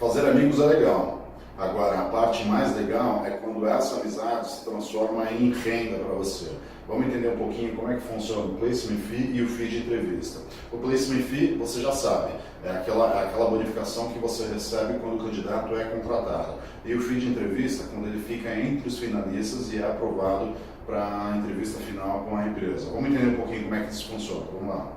Fazer amigos é legal. Agora, a parte mais legal é quando essa amizade se transforma em renda para você. Vamos entender um pouquinho como é que funciona o placement fee e o fee de entrevista. O placement fee, você já sabe, é aquela bonificação que você recebe quando o candidato é contratado. E o fee de entrevista, quando ele fica entre os finalistas e é aprovado para a entrevista final com a empresa. Vamos entender um pouquinho como é que isso funciona. Vamos lá.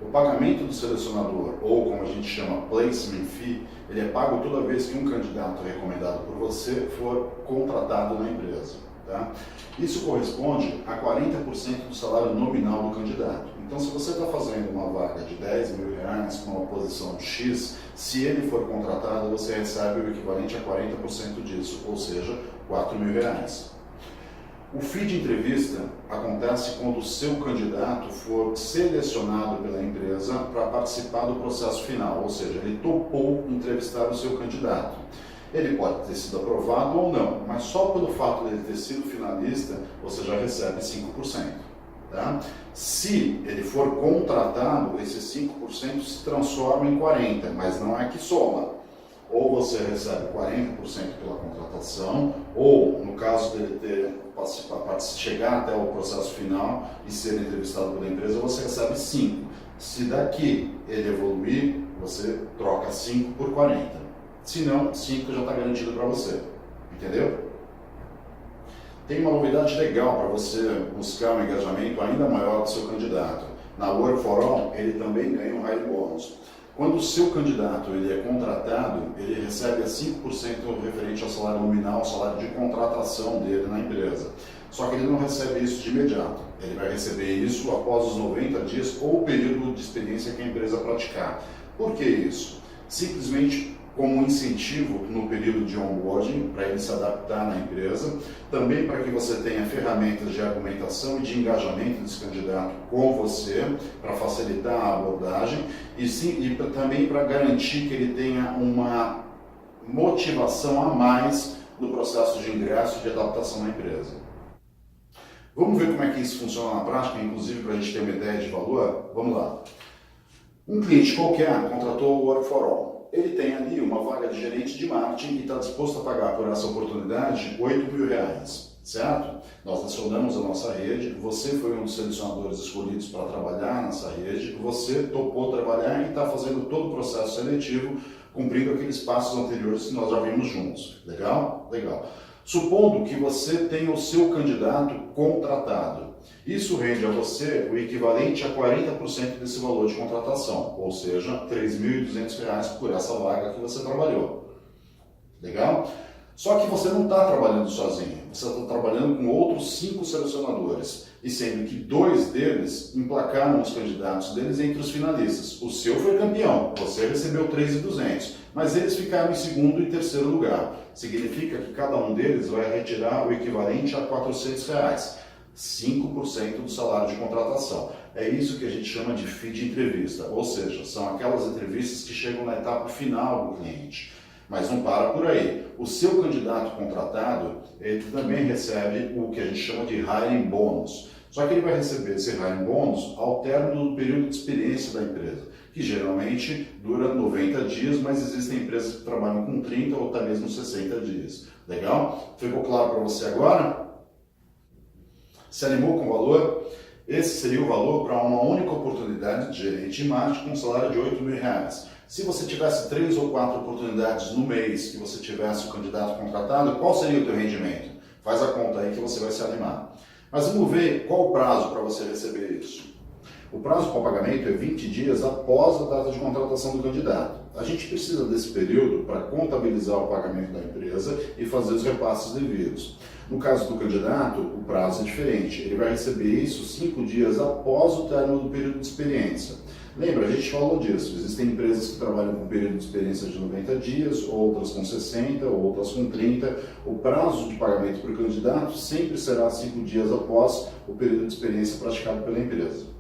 O pagamento do selecionador, ou como a gente chama placement fee, ele é pago toda vez que um candidato recomendado por você for contratado na empresa. Tá? Isso corresponde a 40% do salário nominal do candidato. Então, se você está fazendo uma vaga de R$10 mil com uma posição X, se ele for contratado, você recebe o equivalente a 40% disso, ou seja, R$4 mil. O fee de entrevista acontece quando o seu candidato for selecionado pela empresa para participar do processo final, ou seja, ele topou entrevistar o seu candidato. Ele pode ter sido aprovado ou não, mas só pelo fato de ele ter sido finalista, você já recebe 5%. Tá? Se ele for contratado, esses 5% se transforma em 40%, mas não é que soma. Ou você recebe 40% pela contratação, ou, no caso dele chegar até o processo final e ser entrevistado pela empresa, você recebe 5%. Se daqui ele evoluir, você troca 5 por 40%. Se não, 5 já está garantido para você. Entendeu? Tem uma novidade legal para você buscar um engajamento ainda maior do seu candidato. Na Work for All, ele também ganha um hiring bônus. Quando o seu candidato ele é contratado, ele recebe 5% referente ao salário nominal, ao salário de contratação dele na empresa. Só que ele não recebe isso de imediato. Ele vai receber isso após os 90 dias ou o período de experiência que a empresa praticar. Por que isso? Simplesmente como um incentivo no período de onboarding, para ele se adaptar na empresa, também para que você tenha ferramentas de argumentação e de engajamento desse candidato com você, para facilitar a abordagem, e também para garantir que ele tenha uma motivação a mais no processo de ingresso e de adaptação na empresa. Vamos ver como é que isso funciona na prática, inclusive para a gente ter uma ideia de valor? Vamos lá. Um cliente qualquer contratou o Work for All. Ele tem ali uma vaga de gerente de marketing e está disposto a pagar por essa oportunidade R$8 mil, certo? Nós acionamos a nossa rede, você foi um dos selecionadores escolhidos para trabalhar nessa rede, você topou trabalhar e está fazendo todo o processo seletivo, cumprindo aqueles passos anteriores que nós já vimos juntos. Legal? Legal. Supondo que você tenha o seu candidato contratado, isso rende a você o equivalente a 40% desse valor de contratação, ou seja, R$3.200 por essa vaga que você trabalhou. Legal? Só que você não está trabalhando sozinho, você está trabalhando com outros 5 selecionadores, e sendo que 2 deles emplacaram os candidatos deles entre os finalistas. O seu foi campeão, você recebeu R$3.200, mas eles ficaram em segundo e terceiro lugar. Significa que cada um deles vai retirar o equivalente a R$400, 5% do salário de contratação. É isso que a gente chama de fee de entrevista, ou seja, são aquelas entrevistas que chegam na etapa final do cliente. Mas não para por aí. O seu candidato contratado, ele também recebe o que a gente chama de hiring bônus. Só que ele vai receber esse hiring bônus ao término do período de experiência da empresa, que geralmente dura 90 dias, mas existem empresas que trabalham com 30 ou até mesmo 60 dias. Legal? Ficou claro para você agora? Se animou com o valor? Esse seria o valor para uma única oportunidade de gerente de marketing com um salário de R$8 mil. Se você tivesse 3 ou 4 oportunidades no mês que você tivesse o candidato contratado, qual seria o teu rendimento? Faz a conta aí que você vai se animar. Mas vamos ver qual o prazo para você receber isso. O prazo para o pagamento é 20 dias após a data de contratação do candidato. A gente precisa desse período para contabilizar o pagamento da empresa e fazer os repasses devidos. No caso do candidato, o prazo é diferente. Ele vai receber isso 5 dias após o término do período de experiência. Lembra, a gente falou disso. Existem empresas que trabalham com período de experiência de 90 dias, outras com 60, outras com 30. O prazo de pagamento para o candidato sempre será 5 dias após o período de experiência praticado pela empresa.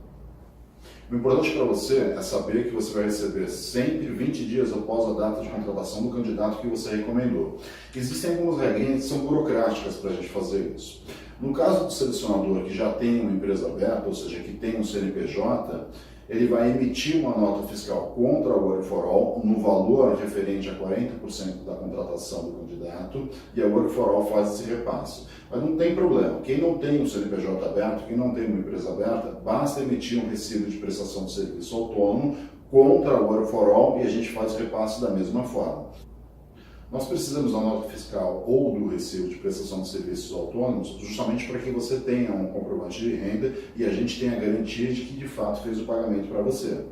O importante para você é saber que você vai receber sempre 20 dias após a data de contratação do candidato que você recomendou. Existem algumas regrinhas que são burocráticas para a gente fazer isso. No caso do selecionador que já tem uma empresa aberta, ou seja, que tem um CNPJ, ele vai emitir uma nota fiscal contra o Work for All no valor referente a 40% da contratação do candidato, e a Work for All faz esse repasse. Mas não tem problema, quem não tem um CNPJ aberto, quem não tem uma empresa aberta, basta emitir um recibo de prestação de serviço autônomo contra o Work for All e a gente faz o repasse da mesma forma. Nós precisamos da nota fiscal ou do recibo de prestação de serviços autônomos justamente para que você tenha um comprovante de renda e a gente tenha a garantia de que de fato fez o pagamento para você.